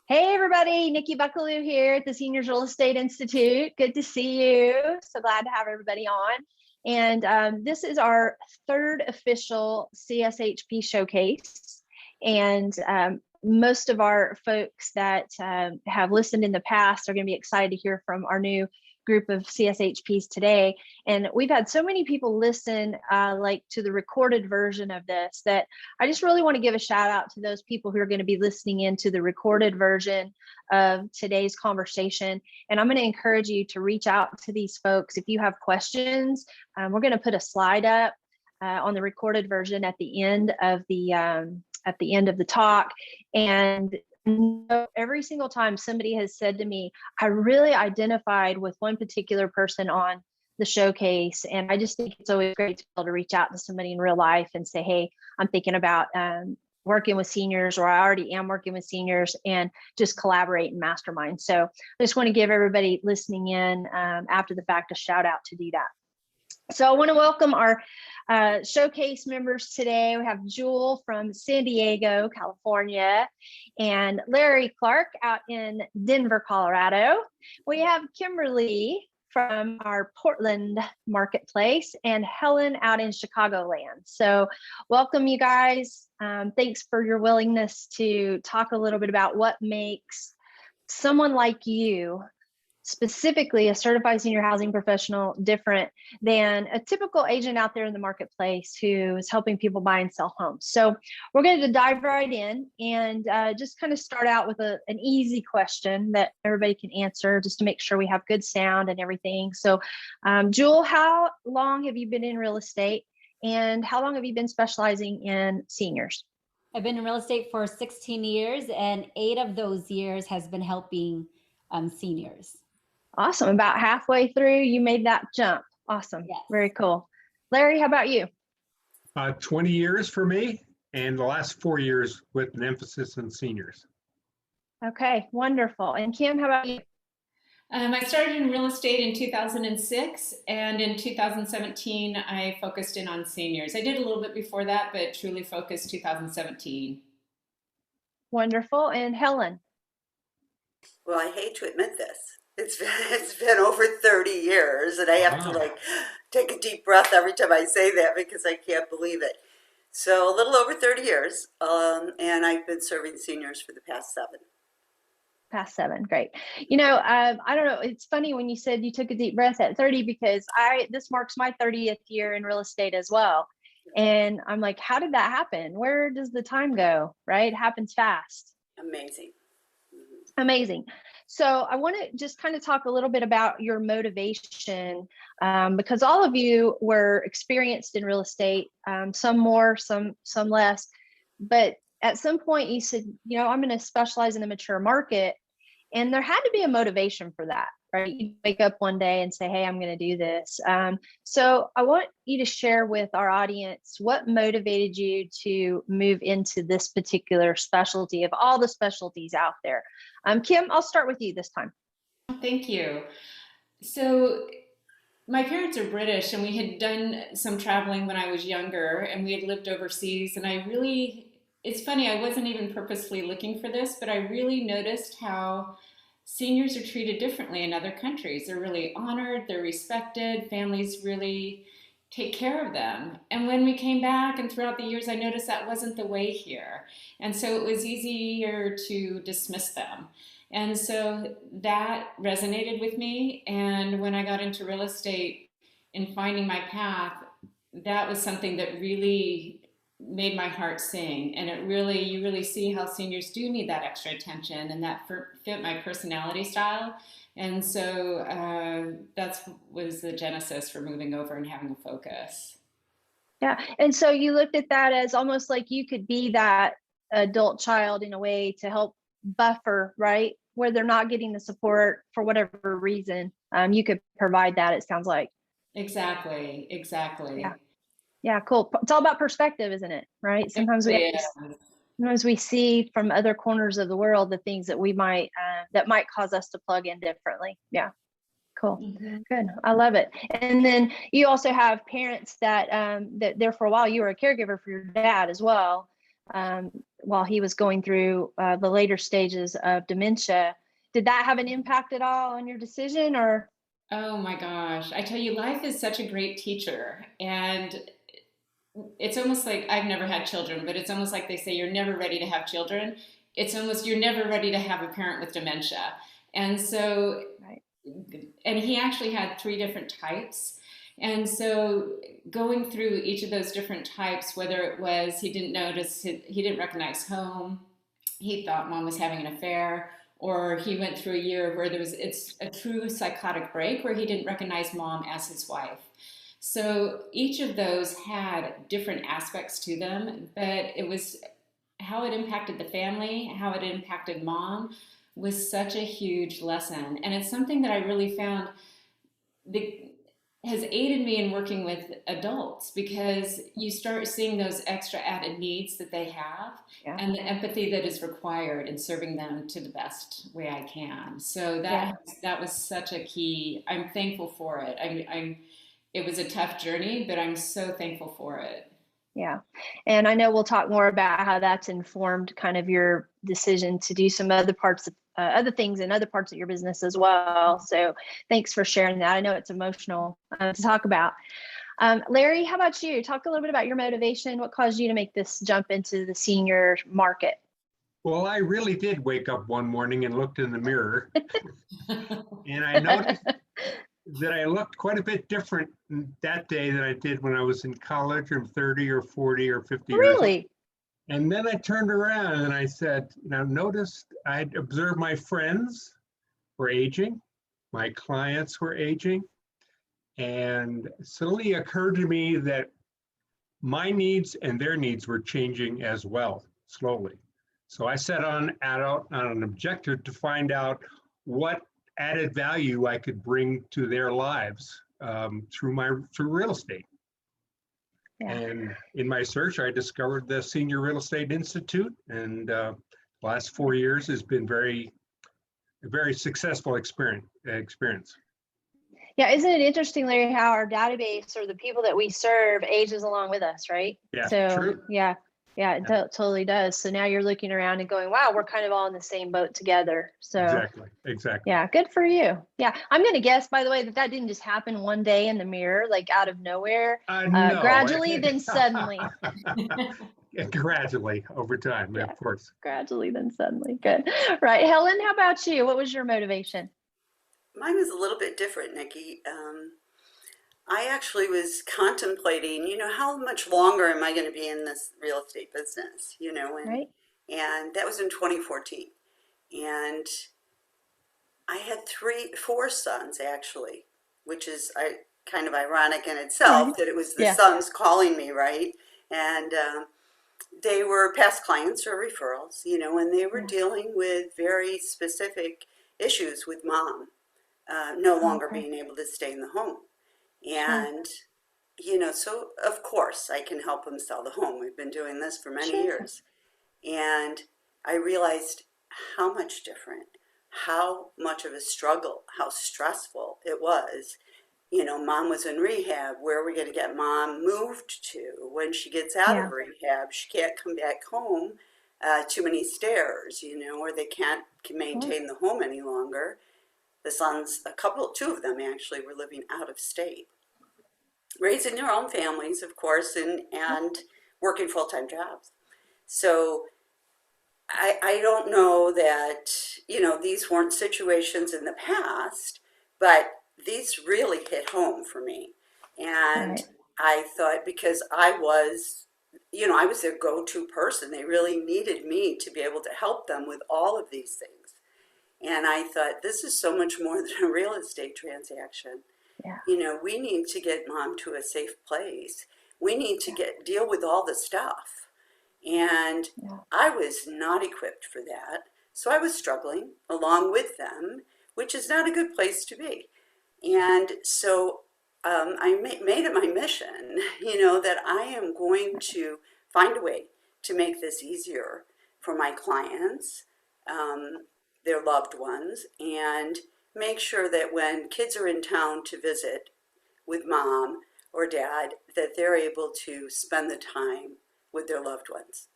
Hey everybody, Nikki Buckaloo here at the Seniors Real Estate Institute. Good to see you. So glad to have everybody on. And this is our third official CSHP showcase. And most of our folks that have listened in the past are going to be excited to hear from our new group of CSHPs today. And we've had so many people listen like to the recorded version of this that I just really want to give a shout out to those people who are going to be listening into the recorded version of today's conversation. And I'm going to encourage you to reach out to these folks if you have questions. We're going to put a slide up on the recorded version at the end of the talk. And every single time somebody has said to me, I really identified with one particular person on the showcase. And I just think it's always great to be able to reach out to somebody in real life and say, hey, I'm thinking about working with seniors, or I already am working with seniors, and just collaborate and mastermind. So I just want to give everybody listening in after the fact a shout out to do that. So I want to welcome our showcase members today. We have Jewell from San Diego, California, and Larry Clarke out in Denver, Colorado. We have Kimberly from our Portland marketplace, and Helen out in Chicagoland. So welcome, you guys. Thanks for your willingness to talk a little bit about what makes someone like you, specifically a certified senior housing professional, different than a typical agent out there in the marketplace who is helping people buy and sell homes. So we're going to dive right in and just kind of start out with an easy question that everybody can answer, just to make sure we have good sound and everything. So Jewell, how long have you been in real estate, and how long have you been specializing in seniors? I've been in real estate for 16 years, and 8 of those years has been helping seniors. Awesome. About halfway through, you made that jump. Awesome. Yes. Very cool. Larry, how about you? 20 years for me, and the last 4 years with an emphasis on seniors. Okay, wonderful. And Kim, how about you? I started in real estate in 2006, and in 2017, I focused in on seniors. I did a little bit before that, but truly focused 2017. Wonderful. And Helen? Well, I hate to admit this. It's been over 30 years, and I have to take a deep breath every time I say that because I can't believe it. So a little over 30 years, and I've been serving seniors for the past 7. Past 7, great. You know, I don't know, it's funny when you said you took a deep breath at 30, because this marks my 30th year in real estate as well. And I'm like, how did that happen? Where does the time go, right? It happens fast. Amazing. Amazing. So I want to just kind of talk a little bit about your motivation, because all of you were experienced in real estate, some more, some less. But at some point you said, you know, I'm going to specialize in the mature market. And there had to be a motivation for that, right? You wake up one day and say, hey, I'm going to do this. So I want you to share with our audience what motivated you to move into this particular specialty of all the specialties out there. Kim, I'll start with you this time. Thank you. So my parents are British, and we had done some traveling when I was younger, and we had lived overseas. And it's funny, I wasn't even purposefully looking for this, but I really noticed how seniors are treated differently in other countries. They're really honored, they're respected, families really take care of them. And when we came back and throughout the years, I noticed that wasn't the way here. And so it was easier to dismiss them. And so that resonated with me. And when I got into real estate and finding my path, that was something that really made my heart sing. And you really see how seniors do need that extra attention, and that fit my personality style. And so that was the genesis for moving over and having a focus. Yeah. And so you looked at that as almost like you could be that adult child in a way to help buffer, right? Where they're not getting the support for whatever reason. You could provide that, it sounds like. Exactly. Yeah. Yeah, cool. It's all about perspective, isn't it? Right? Sometimes we see from other corners of the world the things that we might that might cause us to plug in differently. Yeah, cool. Mm-hmm. Good. I love it. And then you also have parents that that there for a while you were a caregiver for your dad as well. while he was going through the later stages of dementia. Did that have an impact at all on your decision, or? Oh my gosh. I tell you, life is such a great teacher. And it's almost like I've never had children, but it's almost like they say you're never ready to have children. It's almost you're never ready to have a parent with dementia. And so, Right. and he actually had 3 different types. And so going through each of those different types, whether it was he didn't recognize home, he thought mom was having an affair, or he went through a year where it's a true psychotic break where he didn't recognize mom as his wife. So each of those had different aspects to them, but it was how it impacted the family, how it impacted mom was such a huge lesson. And it's something that I really found has aided me in working with adults, because you start seeing those extra added needs that they have, Yeah. and the empathy that is required in serving them to the best way I can. So that was such a key. I'm thankful for it. It was a tough journey, but I'm so thankful for it. Yeah. And I know we'll talk more about how that's informed kind of your decision to do some other parts of other things in other parts of your business as well. So thanks for sharing that. I know it's emotional to talk about. Larry, how about you? Talk a little bit about your motivation. What caused you to make this jump into the senior market? Well, I really did wake up one morning and looked in the mirror and I noticed that I looked quite a bit different that day than I did when I was in college or 30 or 40 or 50 years old. Really? And then I turned around and I said, now notice I'd observed my friends were aging, my clients were aging, and suddenly it occurred to me that my needs and their needs were changing as well, slowly. So I set out on an objective to find out what added value I could bring to their lives through real estate. Yeah. And in my search, I discovered the Senior Real Estate Institute, and the last 4 years has been a very successful experience. Yeah, isn't it interesting, Larry, how our database or the people that we serve ages along with us, right? Yeah, So true. yeah, it totally does. So now you're looking around and going, wow, we're kind of all in the same boat together. So Exactly. yeah, good for you. Yeah, I'm going to guess, by the way, that didn't just happen one day in the mirror, like out of nowhere, No. gradually, then suddenly. Gradually over time, yeah, of course. Gradually, then suddenly. Good. Right. Helen, how about you? What was your motivation? Mine was a little bit different, Nikki. I actually was contemplating, how much longer am I going to be in this real estate business, Right. And that was in 2014. And I had 4 sons actually, which is kind of ironic in itself that it was the sons calling me, right? And they were past clients or referrals, and they were dealing with very specific issues with mom no longer being able to stay in the home. And, so of course I can help them sell the home. We've been doing this for many years. And I realized how much different, how much of a struggle, how stressful it was. Mom was in rehab. Where are we going to get mom moved to? When she gets out of rehab, she can't come back home, too many stairs, or they can't maintain the home any longer. The sons, 2 of them actually were living out of state, raising their own families, of course, and working full-time jobs. So I don't know that, these weren't situations in the past, but these really hit home for me. And I thought, because I was their go-to person. They really needed me to be able to help them with all of these things. And I thought, this is so much more than a real estate transaction. Yeah. We need to get mom to a safe place. We need to deal with all the stuff. And I was not equipped for that. So I was struggling along with them, which is not a good place to be. And so I made it my mission, that I am going to find a way to make this easier for my clients, their loved ones, and make sure that when kids are in town to visit with mom or dad, that they're able to spend the time with their loved ones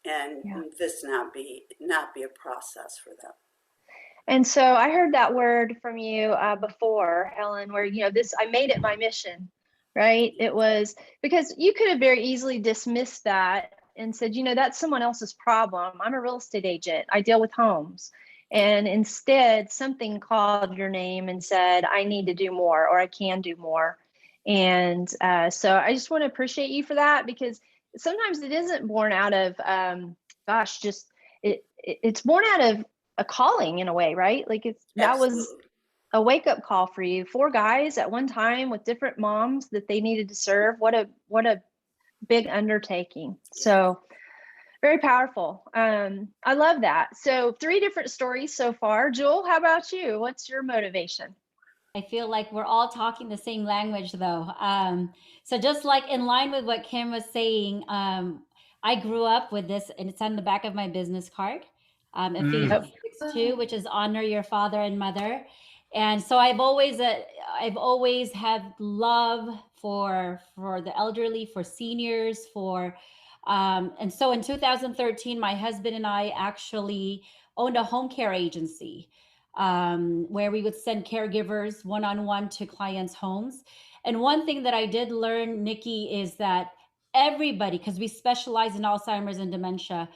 and this not be a process for them. And so I heard that word from you before, Helen, where, I made it my mission, right? It was because you could have very easily dismissed that and said, that's someone else's problem. I'm a real estate agent. I deal with homes. And instead, something called your name and said, I need to do more, or I can do more. And so I just want to appreciate you for that, because sometimes it isn't born out of, it's born out of a calling in a way, right? Like that was a wake-up call for you. 4 guys at one time with different moms that they needed to serve. What a big undertaking. So very powerful. I love that. So 3 different stories so far. Jewell, how about you? What's your motivation? I feel like we're all talking the same language, though. So just like in line with what Kim was saying, I grew up with this, and it's on the back of my business card. Ephesians 6:2, which is honor your father and mother. And so I've always had love for the elderly, for seniors, and so in 2013, my husband and I actually owned a home care agency, where we would send caregivers one-on-one to clients' homes. And one thing that I did learn, Nikki, is that everybody, because we specialize in Alzheimer's and dementia,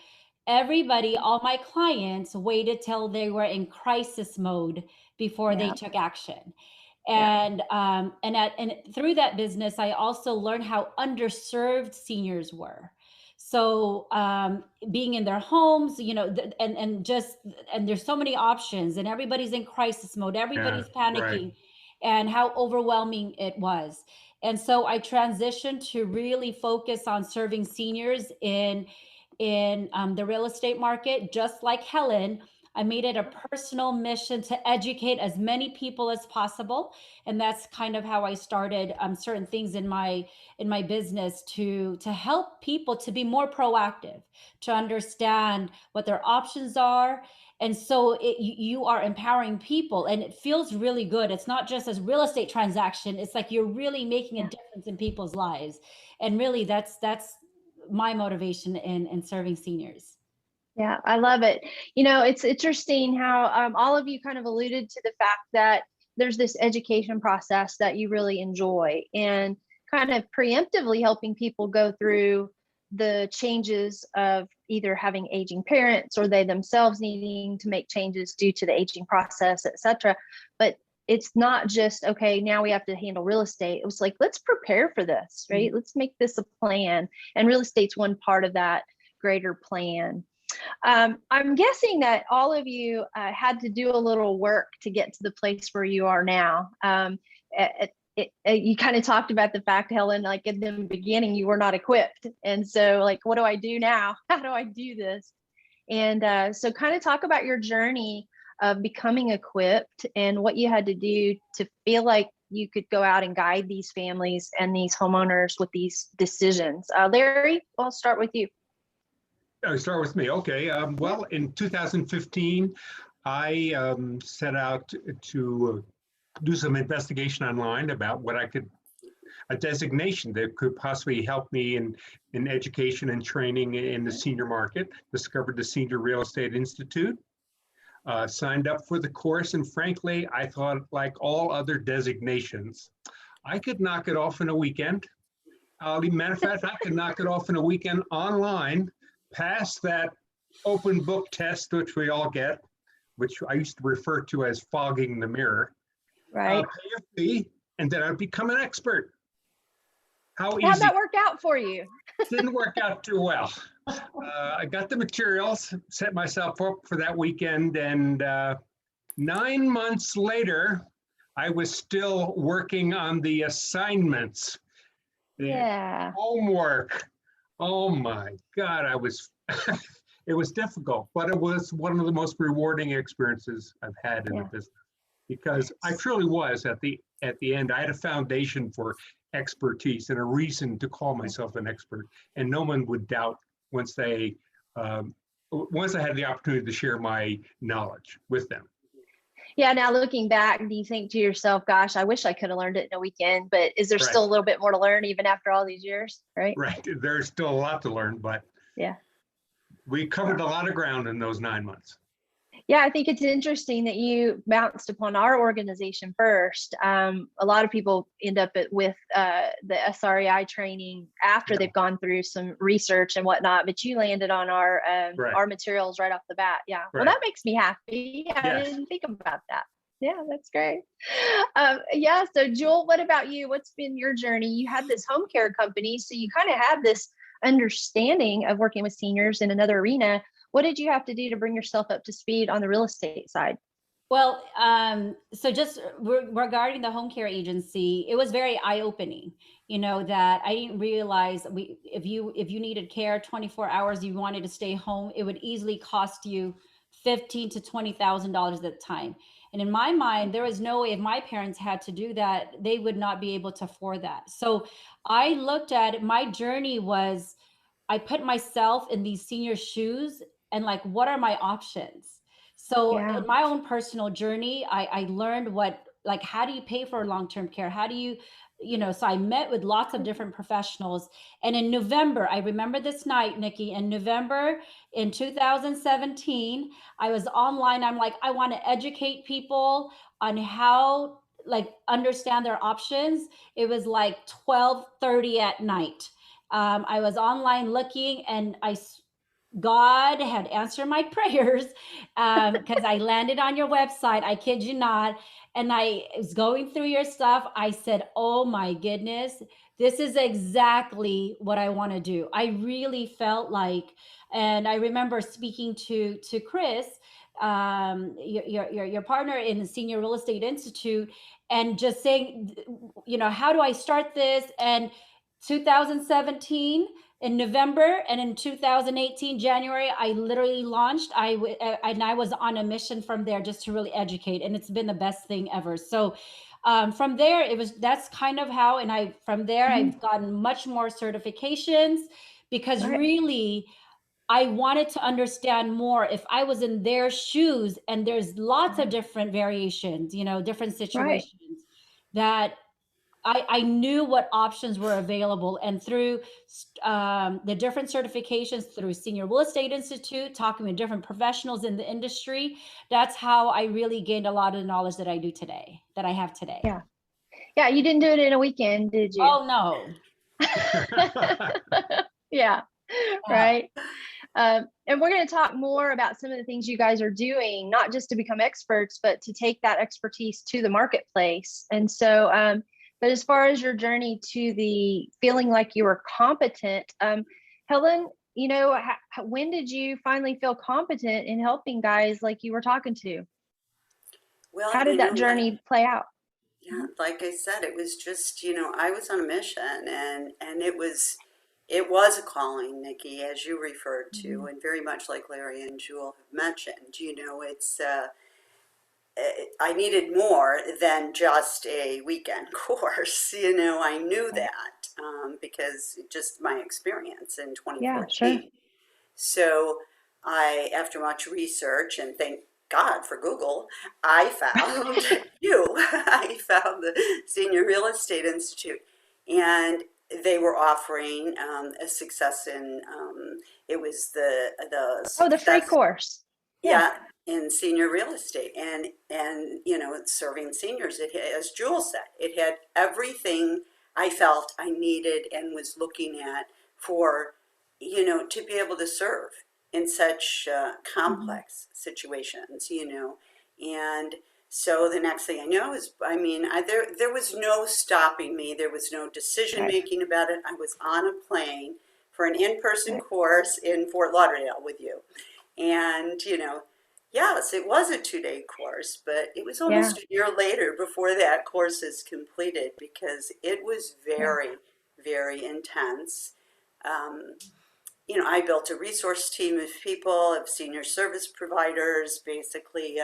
all my clients waited till they were in crisis mode before they took action. And through that business, I also learned how underserved seniors were. So being in their homes, and there's so many options, and everybody's in crisis mode, everybody's panicking, and how overwhelming it was. And so I transitioned to really focus on serving seniors in the real estate market. Just like Helen, I made it a personal mission to educate as many people as possible. And that's kind of how I started certain things in my business to help people to be more proactive, to understand what their options are. And so you are empowering people, and it feels really good. It's not just a real estate transaction. It's like you're really making a difference in people's lives. And really that's my motivation in serving seniors. Yeah, I love it. It's interesting how all of you kind of alluded to the fact that there's this education process that you really enjoy, and kind of preemptively helping people go through the changes of either having aging parents or they themselves needing to make changes due to the aging process, et cetera. But it's not just, okay, now we have to handle real estate. It was like, let's prepare for this, right? Mm-hmm. Let's make this a plan. And real estate's one part of that greater plan. I'm guessing that all of you had to do a little work to get to the place where you are now. You kind of talked about the fact, Helen, like in the beginning, you were not equipped. And so like, what do I do now? How do I do this? And so kind of talk about your journey of becoming equipped and what you had to do to feel like you could go out and guide these families and these homeowners with these decisions. Larry, I'll start with you. Start with me. Okay. Well, in 2015, I set out to do some investigation online about what a designation that could possibly help me in education and training in the senior market. Discovered the Senior Real Estate Institute, signed up for the course, and frankly, I thought, like all other designations, I could knock it off in a weekend. Matter of fact, I could knock it off in a weekend online. Pass that open book test, which we all get, which I used to refer to as fogging the mirror. Right. Pay a fee, and then I'd become an expert. How'd that work out for you? Didn't work out too well. I got the materials, set myself up for that weekend, and 9 months later, I was still working on the assignments. Yeah. Homework. Oh my God, it was difficult, but it was one of the most rewarding experiences I've had in the business, because I truly was at the end. I had a foundation for expertise and a reason to call myself an expert, and no one would doubt once I had the opportunity to share my knowledge with them. Yeah. Now looking back, do you think to yourself, gosh, I wish I could have learned it in a weekend, but is there still a little bit more to learn even after all these years? Right. Right. There's still a lot to learn, but we covered a lot of ground in those 9 months. Yeah, I think it's interesting that you bounced upon our organization first. A lot of people end up with the SREI training after they've gone through some research and whatnot, but you landed on our materials right off the bat. Yeah, well, that makes me happy. I didn't think about that. Yeah, that's great. Yeah, so Jewell, what about you? What's been your journey? You had this home care company, so you kind of had this understanding of working with seniors in another arena. What did you have to do to bring yourself up to speed on the real estate side? Well, so just regarding the home care agency, it was very eye-opening, that I didn't realize if you needed care 24 hours, you wanted to stay home, it would easily cost you $15,000 to $20,000 at the time. And in my mind, there was no way if my parents had to do that, they would not be able to afford that. So I looked at it, my journey was, I put myself in these senior shoes and like, what are my options? So in my own personal journey, I learned how do you pay for long-term care? How do you, so I met with lots of different professionals. And in November, I remember this night, Nikki, in November in 2017, I was online. I'm like, I want to educate people on how understand their options. It was like 12:30 at night. I was online looking, and God had answered my prayers because I landed on your website. I kid you not. And I was going through your stuff. I said, oh my goodness, this is exactly what I want to do. I really felt like, and I remember speaking to Chris, your partner in the Senior Real Estate Institute, and just saying, how do I start this? And 2017 in November, and in 2018 January, I literally launched. And I was on a mission from there just to really educate, and it's been the best thing ever. So from there, that's kind of how, and I've gotten much more certifications, because really I wanted to understand more if I was in their shoes. And there's lots of different variations, different situations that I knew what options were available. And through the different certifications, through Senior Real Estate Institute, talking with different professionals in the industry, that's how I really gained a lot of the knowledge that I have today. Yeah. Yeah, you didn't do it in a weekend, did you? Oh, no. Yeah, right. And we're going to talk more about some of the things you guys are doing, not just to become experts, but to take that expertise to the marketplace. And so, but as far as your journey to the feeling like you were competent, Helen, when did you finally feel competent in helping guys like you were talking to? Well, how did that journey play out? Yeah, like I said, it was just, I was on a mission, and it was a calling, Nikki, as you referred to, and very much like Larry and Jewell have mentioned. It's I needed more than just a weekend course. I knew that because just my experience in 2014. Yeah, sure. So after much research, and thank God for Google, I found you. I found the Senior Real Estate Institute, and they were offering a success in it was the free course. Yeah, in senior real estate, and serving seniors. It had, as Jewell said, it had everything I felt I needed and was looking at for to be able to serve in such complex situations, and so the next thing I know is, there was no stopping me. There was no decision making about it. I was on a plane for an in-person course in Fort Lauderdale with you. And, yes, it was a 2-day course, but it was almost a year later before that course is completed, because it was very, very intense. I built a resource team of people, of senior service providers, basically,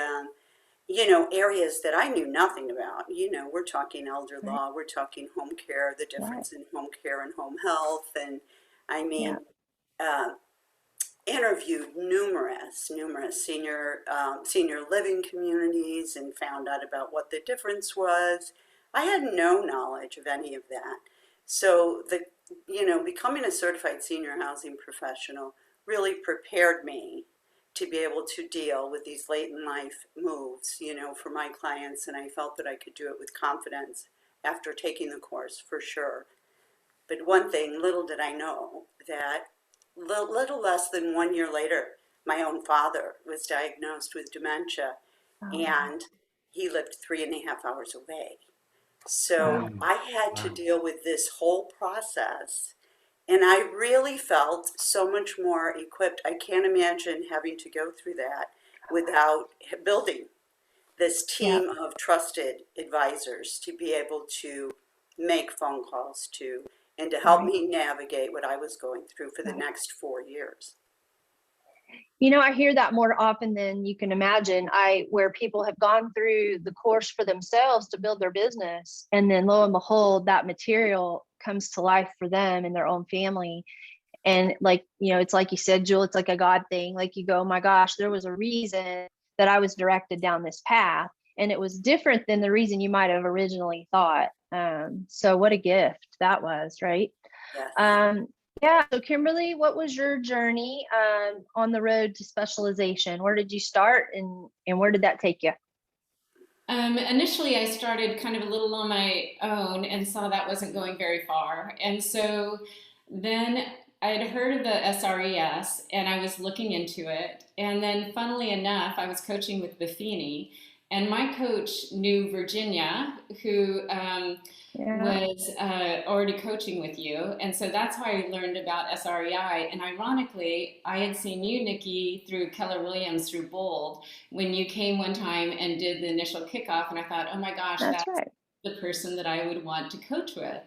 areas that I knew nothing about. We're talking elder law, we're talking home care, the difference in home care and home health. And interviewed numerous senior living communities and found out about what the difference was. I had no knowledge of any of that. So becoming a certified senior housing professional really prepared me to be able to deal with these late in life moves, you know, for my clients. And I felt that I could do it with confidence after taking the course, for sure. But one thing, little did I know that little less than 1 year later, my own father was diagnosed with dementia, and he lived 3.5 hours away. So I had to deal with this whole process, and I really felt so much more equipped. I can't imagine having to go through that without building this team of trusted advisors to be able to make phone calls to and to help me navigate what I was going through for the next 4 years. You know, I hear that more often than you can imagine. Where people have gone through the course for themselves to build their business, and then lo and behold, that material comes to life for them and their own family. And like, you know, it's like you said, Jewell, it's like a God thing. Like you go, oh my gosh, there was a reason that I was directed down this path, and it was different than the reason you might have originally thought. So what a gift that was, right? Yes. Yeah. So Kimberly, what was your journey on the road to specialization? Where did you start, and where did that take you? Initially, I started kind of a little on my own and saw that wasn't going very far. And so then I had heard of the SRES and I was looking into it. And then, funnily enough, I was coaching with Buffini, and my coach knew Virginia, who was already coaching with you. And so that's how I learned about SREI. And ironically, I had seen you, Nikki, through Keller Williams, through Bold, when you came one time and did the initial kickoff. And I thought, oh my gosh, that's the person that I would want to coach with.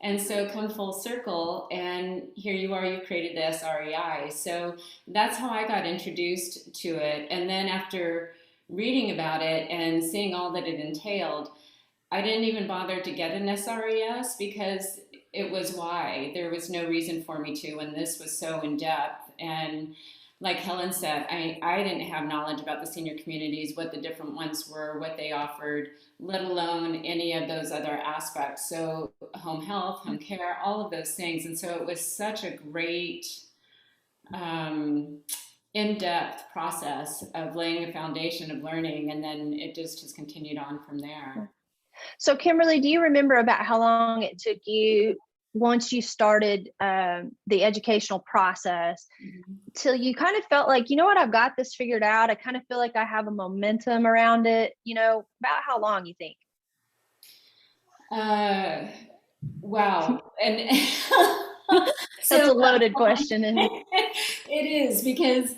And so come full circle, and here you are, you created the SREI. So that's how I got introduced to it. And then after reading about it and seeing all that it entailed, I didn't even bother to get an SRES because it was why. There was no reason for me to, and this was so in depth. And like Helen said, I didn't have knowledge about the senior communities, what the different ones were, what they offered, let alone any of those other aspects. So home health, home care, all of those things. And so it was such a great in-depth process of laying a foundation of learning, and then it just has continued on from there. So Kimberly, do you remember about how long it took you once you started the educational process till you kind of felt like, you know what, I've got this figured out. I kind of feel like I have a momentum around it, you know, about how long you think? Wow. And that's a loaded question. And it is, because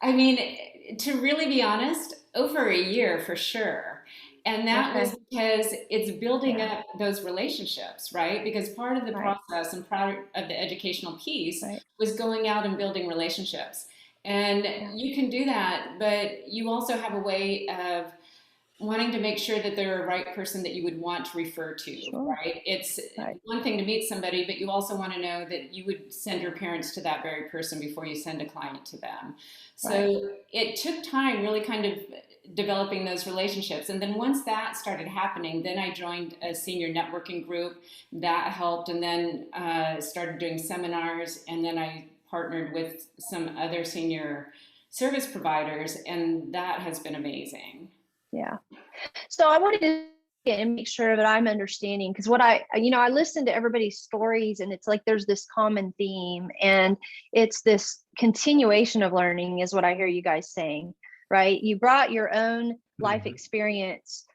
I mean, to really be honest, over a year for sure. And that was because it's building up those relationships, right? Because part of the process and part of the educational piece was going out and building relationships. And you can do that, but you also have a way of wanting to make sure that they're a right person that you would want to refer to, right? It's one thing to meet somebody, but you also want to know that you would send your parents to that very person before you send a client to them. So it took time really kind of developing those relationships. And then once that started happening, then I joined a senior networking group that helped, and then started doing seminars. And then I partnered with some other senior service providers, and that has been amazing. Yeah. So I wanted to get and make sure that I'm understanding, because what I listen to everybody's stories, and it's like there's this common theme, and it's this continuation of learning is what I hear you guys saying, right? You brought your own life experience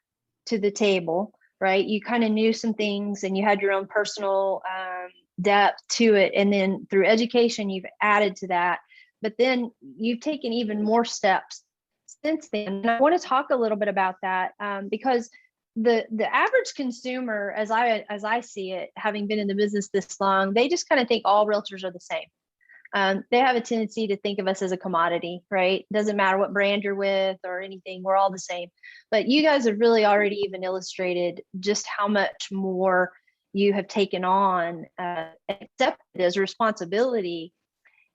to the table, right? You kind of knew some things and you had your own personal depth to it. And then through education, you've added to that, but then you've taken even more steps since then. And I want to talk a little bit about that because the average consumer, as I see it, having been in the business this long, they just kind of think all realtors are the same. They have a tendency to think of us as a commodity, right? Doesn't matter what brand you're with or anything, we're all the same. But you guys have really already even illustrated just how much more you have taken on, accepted as a responsibility.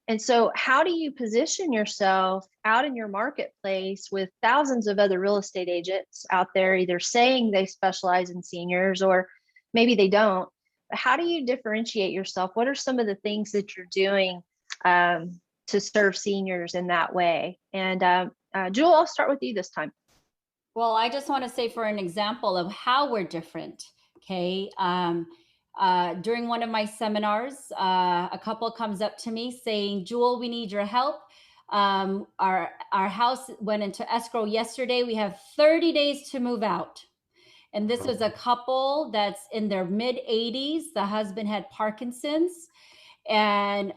And so how do you position yourself out in your marketplace with thousands of other real estate agents out there, either saying they specialize in seniors or maybe they don't? How do you differentiate yourself? What are some of the things that you're doing to serve seniors in that way. And Jewell, I'll start with you this time. Well, I just want to say, for an example of how we're different, okay, during one of my seminars, a couple comes up to me saying, Jewell, we need your help. Our house went into escrow yesterday. We have 30 days to move out. And this was a couple that's in their mid-80s. The husband had Parkinson's. And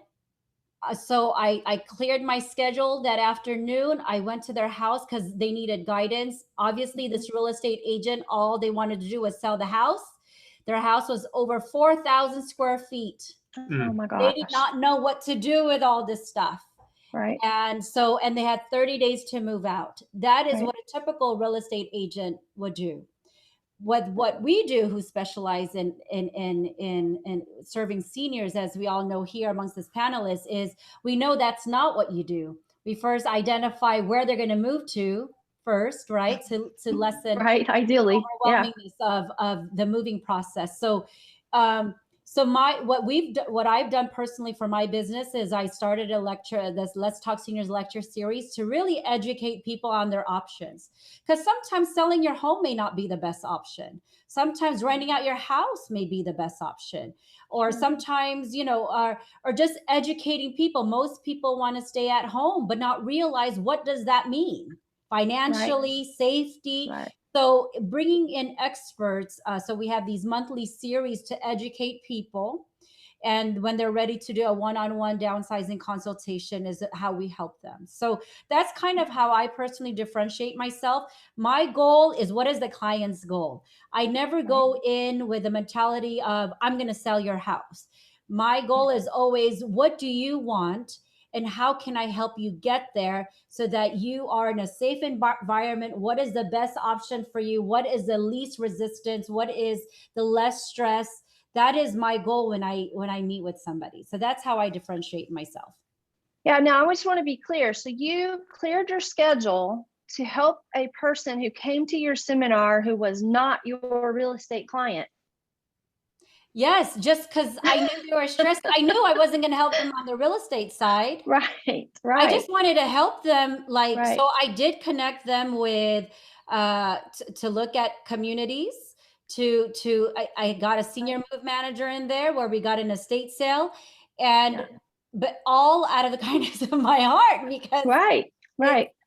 so I cleared my schedule that afternoon. I went to their house because they needed guidance. Obviously, this real estate agent, all they wanted to do was sell the house. Their house was over 4,000 square feet. Oh my gosh. They did not know what to do with all this stuff. Right. And they had 30 days to move out. That is what a typical real estate agent would do. What we do, who specialize in serving seniors, as we all know here amongst this panelists, is we know that's not what you do. We first identify where they're going to move to first, right? To lessen ideally, the overwhelmingness of the moving process. So what I've done personally for my business is I started this Let's Talk Seniors lecture series to really educate people on their options. Because sometimes selling your home may not be the best option. Sometimes renting out your house may be the best option. Or sometimes, or just educating people. Most people want to stay at home, but not realize, what does that mean? Financially, safety. Right. So bringing in experts, so we have these monthly series to educate people. And when they're ready to do a one-on-one downsizing consultation is how we help them. So that's kind of how I personally differentiate myself. My goal is, what is the client's goal? I never go in with the mentality of, I'm going to sell your house. My goal is always, what do you want? And how can I help you get there so that you are in a safe environment? What is the best option for you? What is the least resistance? What is the less stress? That is my goal when I meet with somebody. So that's how I differentiate myself. Yeah. Now I just want to be clear. So you cleared your schedule to help a person who came to your seminar who was not your real estate client. Yes, just because I knew they were stressed. I knew I wasn't going to help them on the real estate side. Right. I just wanted to help them. So I did connect them with, to look at communities, I got a senior move manager in there where we got an estate sale, but all out of the kindness of my heart, because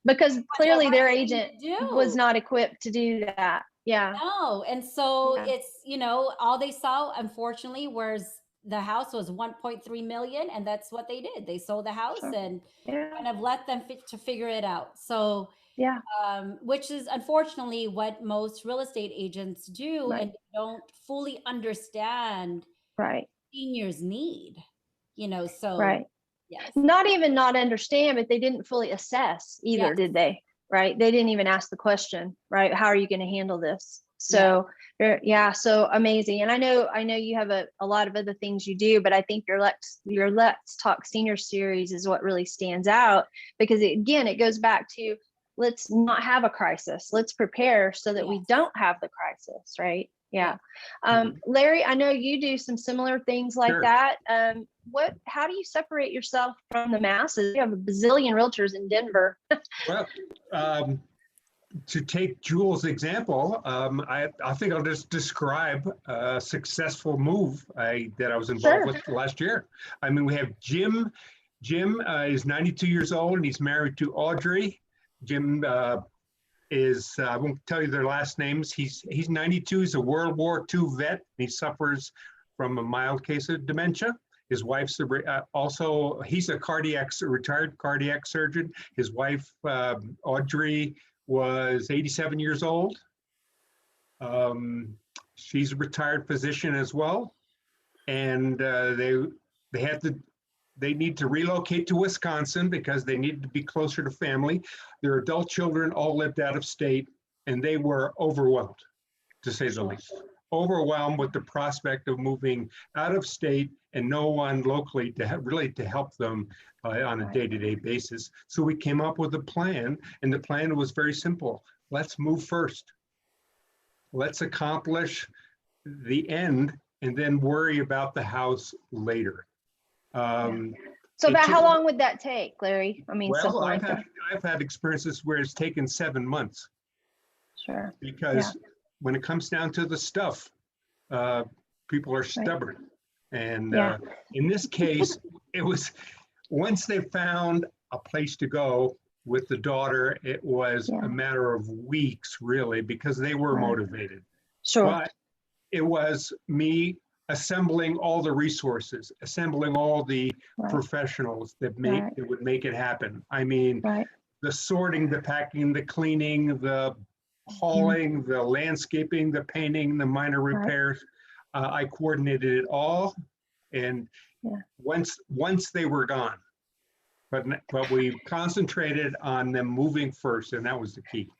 because clearly their agent was not equipped to do that. Yeah. No. And so it's, all they saw, unfortunately, was the house was 1.3 million. And that's what they did. They sold the house and kind of let them to figure it out. So, which is unfortunately what most real estate agents do, and they don't fully understand seniors' need, so. Yes. Not even not understand, but they didn't fully assess either, did they? Right. They didn't even ask the question, right? How are you going to handle this? So, so amazing. And I know you have a lot of other things you do, but I think your Let's Talk Senior series is what really stands out, because it goes back to, let's not have a crisis. Let's prepare so that we don't have the crisis. Right. Yeah. Larry, I know you do some similar things like that. How do you separate yourself from the masses? You have a bazillion realtors in Denver. Well, to take Jewell's example, I think I'll just describe a successful move that I was involved with last year. I mean, we have Jim. Jim is 92 years old and he's married to Audrey. Jim is, I won't tell you their last names. He's 92. He's a World War II vet. He suffers from a mild case of dementia. His wife's also, he's a retired cardiac surgeon. His wife, Audrey, was 87 years old. She's a retired physician as well. And they need to relocate to Wisconsin because they needed to be closer to family. Their adult children all lived out of state, and they were overwhelmed, to say the least. Overwhelmed with the prospect of moving out of state and no one locally to help them on a day-to-day basis. So we came up with a plan, and the plan was very simple. Let's move first. Let's accomplish the end and then worry about the house later. So It about took- how long would that take, Larry? I mean, Well, something like that. I've had experiences where it's taken 7 months Sure. because when it comes down to the stuff, people are stubborn. And Yeah. in this case, it was once they found a place to go with the daughter, it was Yeah. a matter of weeks, really, because they were Right. motivated. Sure. But it was me assembling all the resources, assembling all the Right. professionals that Right. that would make it happen. I mean, Right. the sorting, the packing, the cleaning, the hauling, the landscaping, the painting, the minor Right. repairs. I coordinated it all, and Yeah. once they were gone, but we concentrated on them moving first, and that was the key.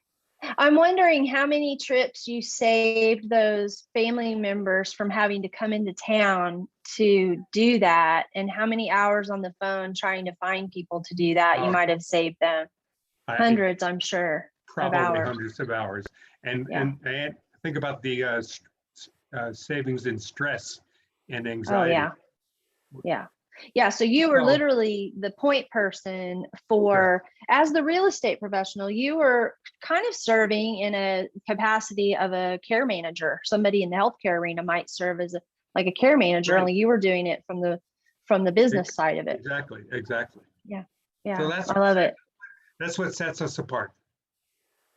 I'm wondering how many trips you saved those family members from having to come into town to do that, and how many hours on the phone trying to find people to do that. You might have saved them hundreds, I'm sure, of Probably hours. hundreds of hours. And Yeah. and think about the savings in stress and Oh, anxiety. yeah. So you were So- literally the point person for, as the real estate professional, you were kind of serving in a capacity of a care manager. Somebody in the healthcare arena might serve as like a care manager, Right. only you were doing it from the business side of it. Exactly. Yeah, So that's I love it. That's what sets us apart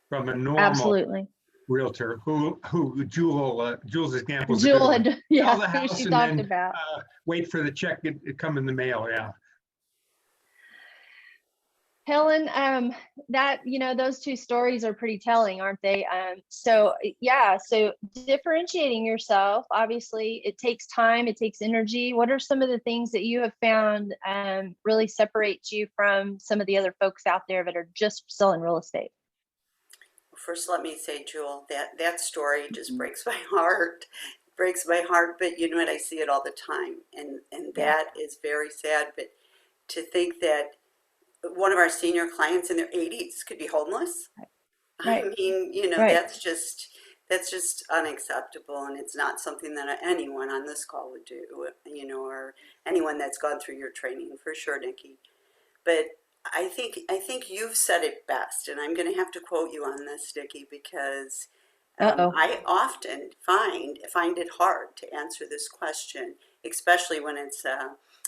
from a normal Absolutely. realtor who Jewell's example is a good Jewell one. had, Sell yeah, the who house she and talked then about. wait for the check to come in the mail. Yeah. Helen, that, those two stories are pretty telling, aren't they? So differentiating yourself, obviously it takes time, it takes energy. What are some of the things that you have found really separates you from some of the other folks out there that are just selling real estate? First, let me say, Jewell, that story just breaks my heart. Breaks my heart, but you know what? I see it all the time, and that is very sad. But to think that one of our senior clients in their 80s could be homeless, Right. I mean, Right. that's just unacceptable, and it's not something that anyone on this call would do, or anyone that's gone through your training, for sure, Nikki. But I think you've said it best, and I'm going to have to quote you on this, Nikki, because I often find it hard to answer this question, especially when it's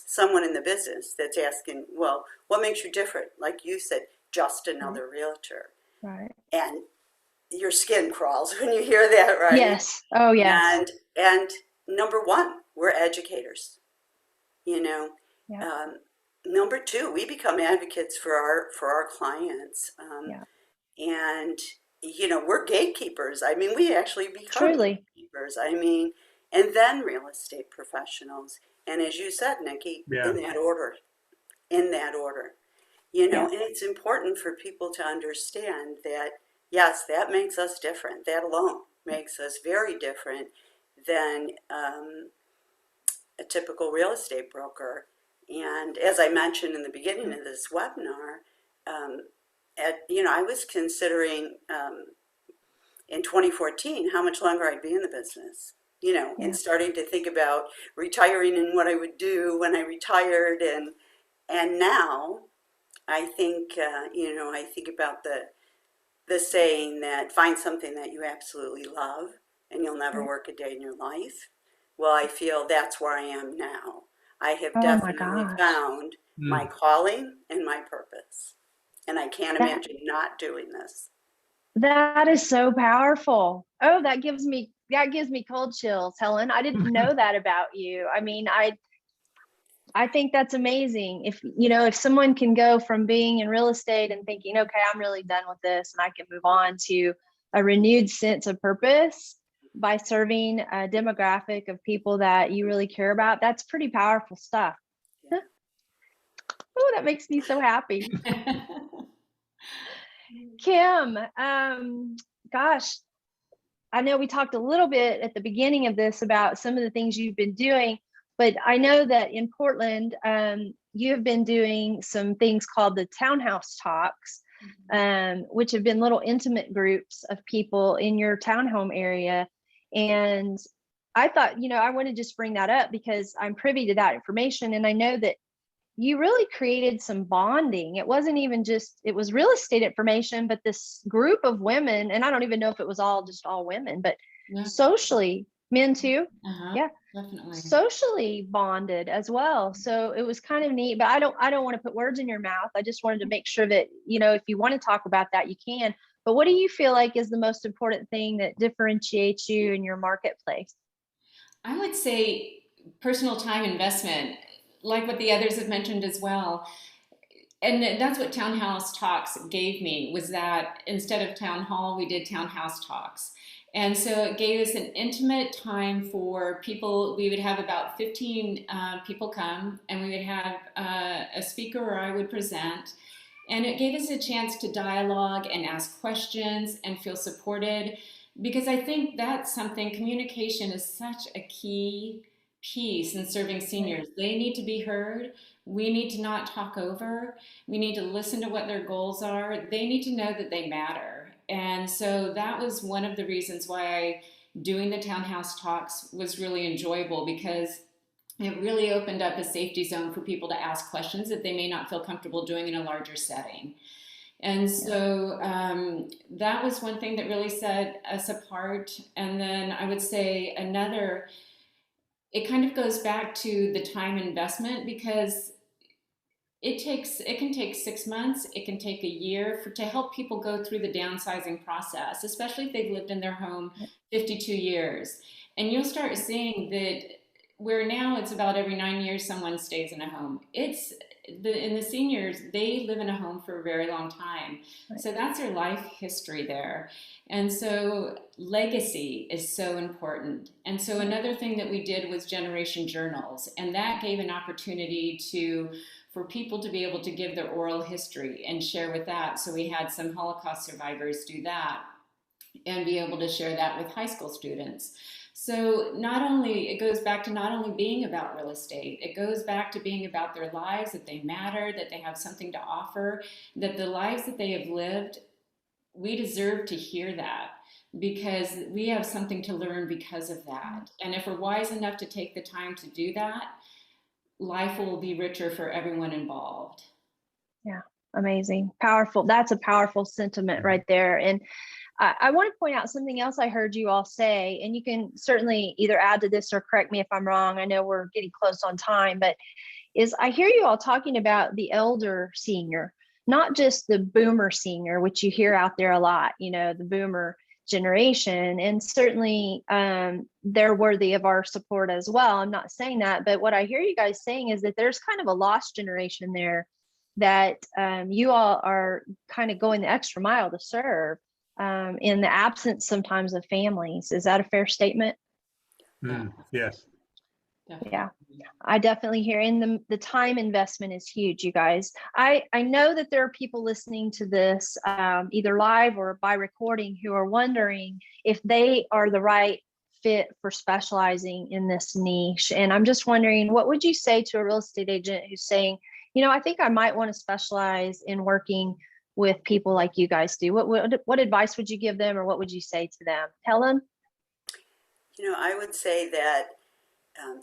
someone in the business that's asking, well, what makes you different? Like you said, just another realtor. Right. And your skin crawls when you hear that, right? Yes. Oh, yes. And number one, we're educators. Yeah. Number two, we become advocates for our clients. And we're gatekeepers. I mean, we actually become Truly. gatekeepers. I mean, and then real estate professionals. And as you said, Nikki, Yeah. in that order. And it's important for people to understand that, yes, that makes us different. That alone makes us very different than a typical real estate broker. And as I mentioned in the beginning of this webinar, I was considering in 2014 how much longer I'd be in the business, and starting to think about retiring and what I would do when I retired. And now I think, I think about the saying that find something that you absolutely love and you'll never work a day in your life. Well, I feel that's where I am now. I have definitely found my calling and my purpose. And I can't imagine not doing this. That is so powerful. Oh, that gives me cold chills, Helen. I didn't know that about you. I mean, I think that's amazing. If someone can go from being in real estate and thinking, okay, I'm really done with this and I can move on to a renewed sense of purpose by serving a demographic of people that you really care about, that's pretty powerful stuff. Oh, that makes me so happy. Kim, gosh, I know we talked a little bit at the beginning of this about some of the things you've been doing, but I know that in Portland, you have been doing some things called the townhouse talks, which have been little intimate groups of people in your townhome area. And I thought, I want to just bring that up because I'm privy to that information. And I know that you really created some bonding. It wasn't even just, it was real estate information, but this group of women, and I don't even know if it was all women, but Yeah. socially, men too. Yeah. Definitely. Socially bonded as well. So it was kind of neat, but I don't want to put words in your mouth. I just wanted to make sure that, if you want to talk about that, you can. But what do you feel like is the most important thing that differentiates you in your marketplace? I would say personal time investment, like what the others have mentioned as well. And that's what Townhouse Talks gave me, was that instead of town hall, we did Townhouse Talks. And so it gave us an intimate time for people. We would have about 15 people come, and we would have a speaker, or I would present. And it gave us a chance to dialogue and ask questions and feel supported, because I think that's something, communication is such a key piece in serving seniors. They need to be heard. We need to not talk over. We need to listen to what their goals are. They need to know that they matter. And so that was one of the reasons why doing the Townhouse Talks was really enjoyable, because it really opened up a safety zone for people to ask questions that they may not feel comfortable doing in a larger setting. And so that was one thing that really set us apart. And then I would say another, it kind of goes back to the time investment, because it can take 6 months, it can take a year to help people go through the downsizing process, especially if they've lived in their home 52 years. And you'll start seeing that where now it's about every 9 years someone stays in a home. In the seniors, they live in a home for a very long time. So that's their life history there. And so legacy is so important. And so another thing that we did was generation journals, and that gave an opportunity for people to be able to give their oral history and share with that. So we had some Holocaust survivors do that and be able to share that with high school students. So it goes back to not only being about real estate, it goes back to being about their lives, that they matter, that they have something to offer, that the lives that they have lived, we deserve to hear that, because we have something to learn because of that. And if we're wise enough to take the time to do that, life will be richer for everyone involved. Yeah, amazing. Powerful. That's a powerful sentiment right there. And I want to point out something else I heard you all say, and you can certainly either add to this or correct me if I'm wrong. I know we're getting close on time, but I hear you all talking about the elder senior, not just the boomer senior, which you hear out there a lot, the boomer generation. And certainly they're worthy of our support as well. I'm not saying that, but what I hear you guys saying is that there's kind of a lost generation there that you all are kind of going the extra mile to serve. In the absence sometimes of families. Is that a fair statement? Yes. Yeah, I definitely hear. And the time investment is huge, you guys. I know that there are people listening to this either live or by recording who are wondering if they are the right fit for specializing in this niche. And I'm just wondering, what would you say to a real estate agent who's saying, I think I might want to specialize in working with people like you guys do? What advice would you give them, or what would you say to them? Helen? I would say that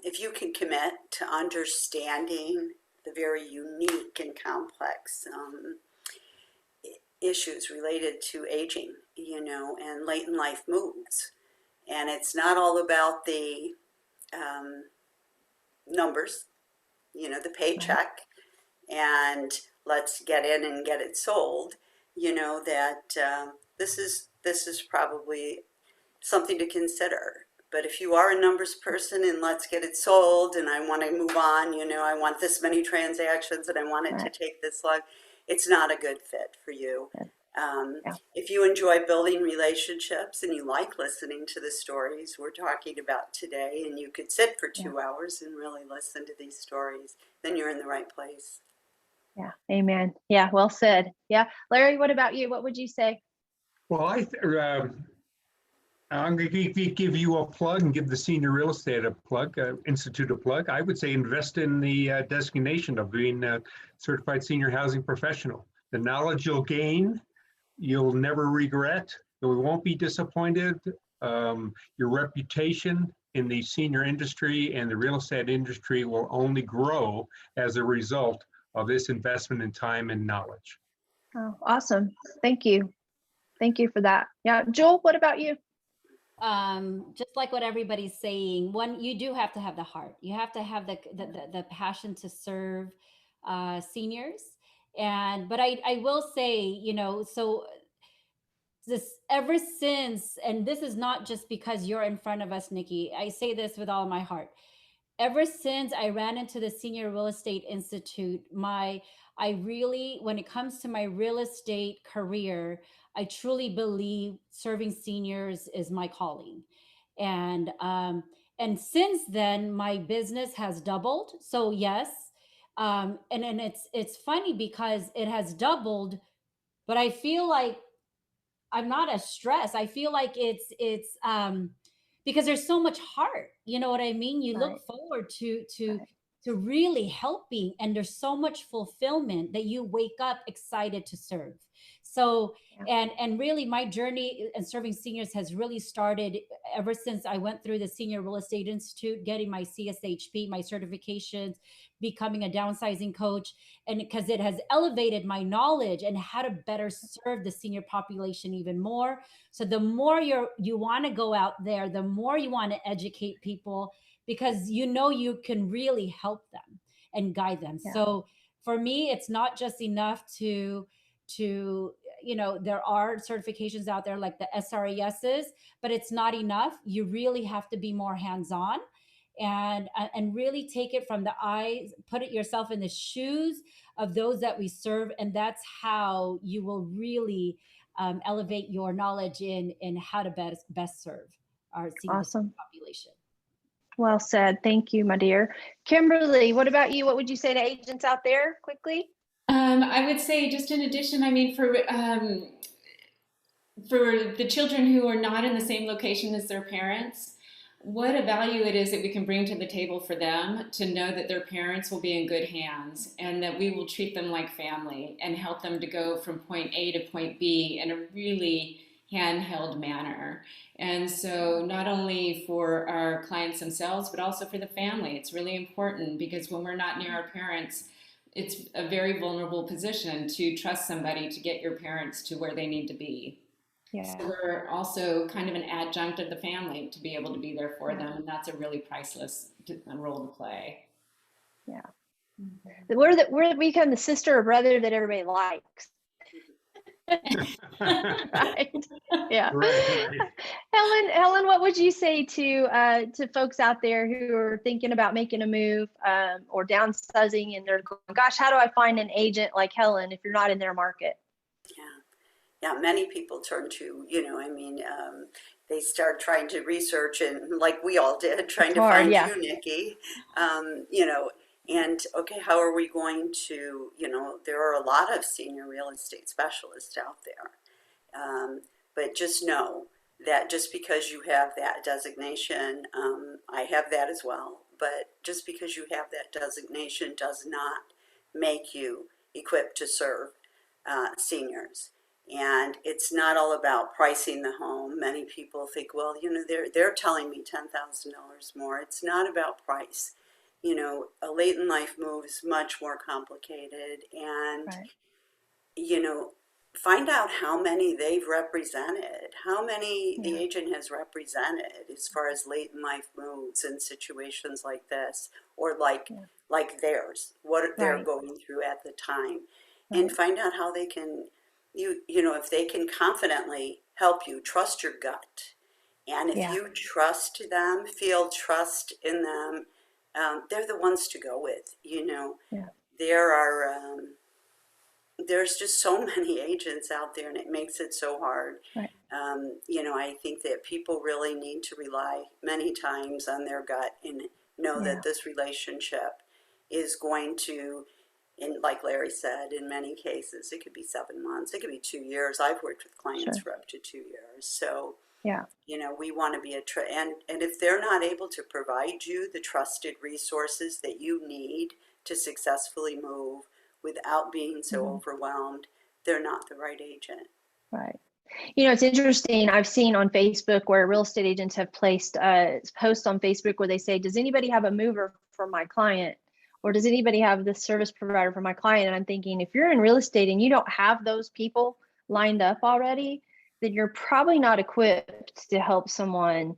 if you can commit to understanding the very unique and complex issues related to aging, and late in life moods, and it's not all about the numbers, the paycheck, and let's get in and get it sold, that this is probably something to consider. But if you are a numbers person and let's get it sold and I want to move on, I want this many transactions and I want it to take this long, it's not a good fit for you. If you enjoy building relationships and you like listening to the stories we're talking about today, and you could sit for 2 hours and really listen to these stories, then you're in the right place. Yeah. Amen. Yeah. Well said. Yeah. Larry, what about you? What would you say? Well, I'm going to give you a plug and give the Senior Real Estate Institute a plug. I would say invest in the designation of being a certified senior housing professional. The knowledge you'll gain, you'll never regret. You won't be disappointed. Your reputation in the senior industry and the real estate industry will only grow as a result of this investment in time and knowledge. Oh, awesome. Thank you. Thank you for that. Yeah. Jewell, what about you? Just like what everybody's saying, one, you do have to have the heart. You have to have the passion to serve seniors. But I will say, you know, so this ever since, and this is not just because you're in front of us, Nikki, I say this with all my heart. Ever since I ran into the Senior Real Estate Institute, I really, when it comes to my real estate career, I truly believe serving seniors is my calling. And since then, my business has doubled. So yes, and it's funny because it has doubled, but I feel like I'm not as stressed. I feel like it's because there's so much heart. You know what I mean? You Right. look forward to Right. to really helping, and there's so much fulfillment that you wake up excited to serve. So and really my journey in serving seniors has really started ever since I went through the Senior Real Estate Institute, getting my CSHP, my certifications, becoming a downsizing coach, and because it has elevated my knowledge and how to better serve the senior population even more. So the more you want to go out there, the more you want to educate people, because you know you can really help them and guide them. Yeah. So for me, it's not just enough to you know, there are certifications out there like the SRESs, but it's not enough. You really have to be more hands-on and really take it from the eyes, put it yourself in the shoes of those that we serve, and that's how you will really elevate your knowledge in how to best serve our senior Awesome. population. Well said. Thank you, my dear. Kimberly, what about you? What would you say to agents out there quickly? I would say, just in addition, I mean, for the children who are not in the same location as their parents, what a value it is that we can bring to the table for them to know that their parents will be in good hands and that we will treat them like family and help them to go from point A to point B in a really handheld manner. And so not only for our clients themselves, but also for the family, it's really important, because when we're not near our parents, it's a very vulnerable position to trust somebody to get your parents to where they need to be. Yeah. So we're also kind of an adjunct of the family to be able to be there for them, and that's a really priceless role to play. Yeah. We become the sister or brother that everybody likes. Right. Yeah. Right. Helen, what would you say to folks out there who are thinking about making a move or downsizing, and they're going, gosh, how do I find an agent like Helen if you're not in their market? Yeah, many people turn to, you know, I mean, they start trying to research, and like we all did, trying to find you, Nikki, you know, and okay, how are we going to, you know, there are a lot of senior real estate specialists out there, but just know that just because you have that designation, I have that as well, but just because you have that designation does not make you equipped to serve seniors. And it's not all about pricing the home. Many people think, well, you know, they're telling me $10,000 more. It's not about price. You know, a late in life move is much more complicated. And, you know, find out how many they've represented, how many the agent has represented as far as late in life moves in situations like this, or like theirs, what they're going through at the time, and find out how they can, you know, if they can confidently help you. Trust your gut. And if you trust them, feel trust in them, they're the ones to go with. You know, there are, there's just so many agents out there, and it makes it so hard. You know, I think that people really need to rely many times on their gut and know that this relationship is going to, and like Larry said, in many cases, it could be 7 months, it could be 2 years. I've worked with clients for up to 2 years. So, you know, we want to be and if they're not able to provide you the trusted resources that you need to successfully move without being so overwhelmed, they're not the right agent. Right. It's interesting. I've seen on Facebook where real estate agents have placed posts on Facebook where they say, does anybody have a mover for my client? Or does anybody have this service provider for my client? And I'm thinking, if you're in real estate and you don't have those people lined up already, then you're probably not equipped to help someone,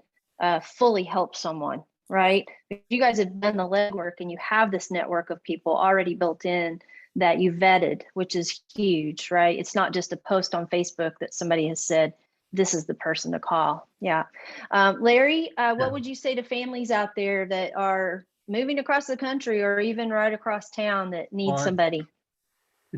fully help someone, right? If you guys have done the legwork and you have this network of people already built in that you vetted, which is huge, right? It's not just a post on Facebook that somebody has said, this is the person to call. Yeah. Larry, what would you say to families out there that are moving across the country or even right across town that need somebody?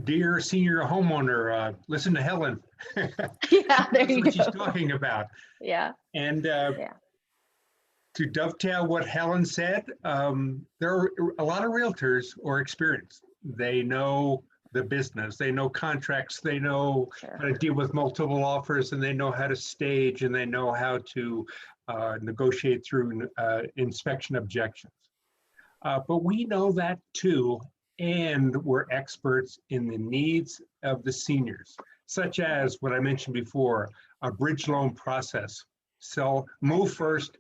Dear senior homeowner, listen to Helen. Yeah, there you what go. she's talking about. Yeah. And to dovetail what Helen said, there are a lot of realtors are experienced. They know the business, they know contracts, they know how to deal with multiple offers, and they know how to stage, and they know how to negotiate through inspection objections. But we know that too, and we're experts in the needs of the seniors, such as what I mentioned before, a bridge loan process. Move first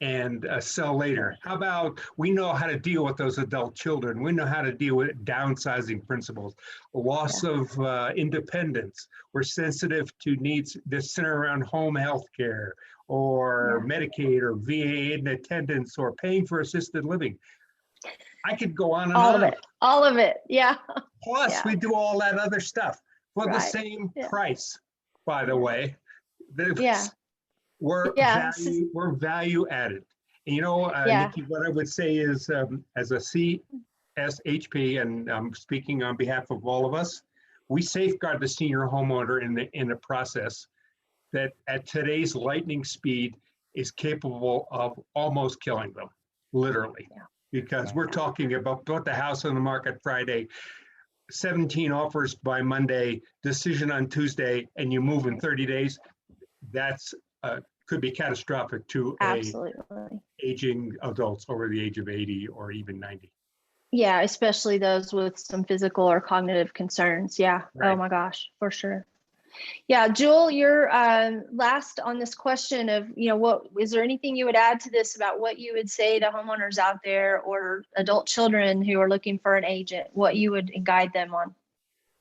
and sell later. How about we know how to deal with those adult children? We know how to deal with downsizing principles, loss of independence. We're sensitive to needs that center around home health care or Medicaid or VA in attendance or paying for assisted living. I could go on and on. All of it. Yeah. Plus, we do all that other stuff for the same price, by the way. We're value added. And Nikki, what I would say is, as a CSHP, and I'm speaking on behalf of all of us, we safeguard the senior homeowner in the process that at today's lightning speed is capable of almost killing them, literally. Because we're talking about put the house on the market Friday, 17 offers by Monday, decision on Tuesday, and you move in 30 days. That's could be catastrophic to aging adults over the age of 80 or even 90. Yeah, especially those with some physical or cognitive concerns. Yeah. Right. Oh my gosh, for sure. Yeah, Jewell, you're last on this question of, what is there anything you would add to this about what you would say to homeowners out there or adult children who are looking for an agent, what you would guide them on?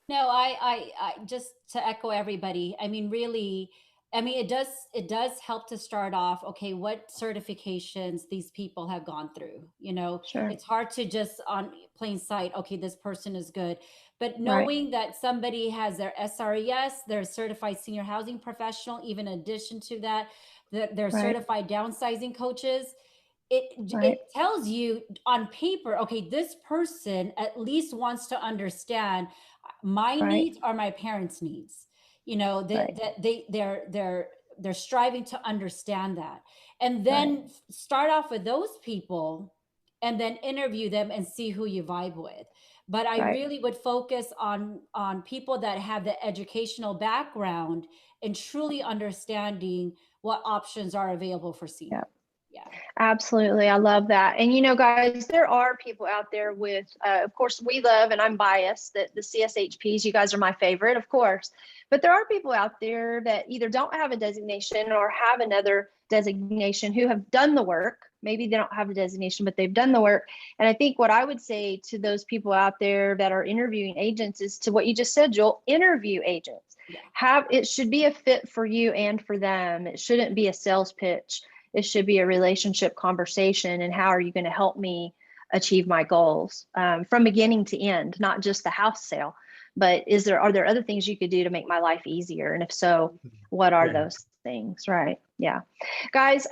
No, I just to echo everybody. I mean, really, it does help to start off, okay, what certifications these people have gone through, It's hard to just on plain sight, okay, this person is good. But knowing that somebody has their SRES, their certified senior housing professional, even in addition to that, they're certified downsizing coaches, it tells you on paper, okay, this person at least wants to understand my needs are my parents' needs. They're striving to understand that, and then start off with those people and then interview them and see who you vibe with. But I really would focus on people that have the educational background and truly understanding what options are available for seniors. Yeah, absolutely. I love that. And, guys, there are people out there with, of course, we love, and I'm biased, that the CSHPs, you guys are my favorite, of course. But there are people out there that either don't have a designation or have another designation who have done the work. Maybe they don't have a designation, but they've done the work. And I think what I would say to those people out there that are interviewing agents is to what you just said, Jewell, interview agents. It should be a fit for you and for them. It shouldn't be a sales pitch. It should be a relationship conversation. And how are you going to help me achieve my goals from beginning to end, not just the house sale, but are there other things you could do to make my life easier? And if so, what are those things? Right. Yeah. Guys,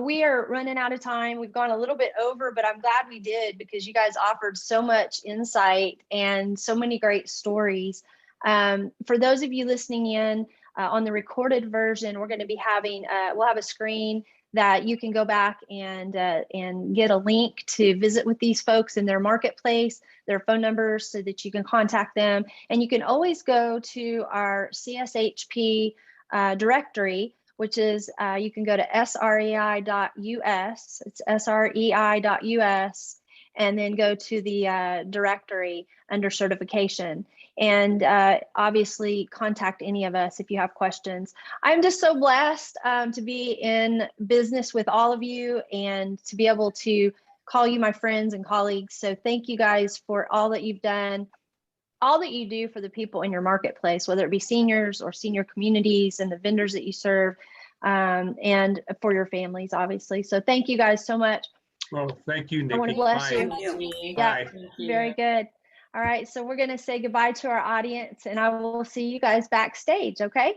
we are running out of time. We've gone a little bit over, but I'm glad we did because you guys offered so much insight and so many great stories. For those of you listening in on the recorded version, we're going to be having, we'll have a screen that you can go back and get a link to visit with these folks in their marketplace, their phone numbers, so that you can contact them. And you can always go to our CSHP directory, which is you can go to srei.us. It's srei.us, and then go to the directory under certification. And obviously contact any of us if you have questions. I'm just so blessed to be in business with all of you and to be able to call you my friends and colleagues. So thank you guys for all that you've done, all that you do for the people in your marketplace, whether it be seniors or senior communities and the vendors that you serve, and for your families, obviously. So thank you guys so much. Well, thank you, Nikki. I want to bless you. Thank you. Yeah, Bye. very good. All right, so we're going to say goodbye to our audience, and I will see you guys backstage, okay?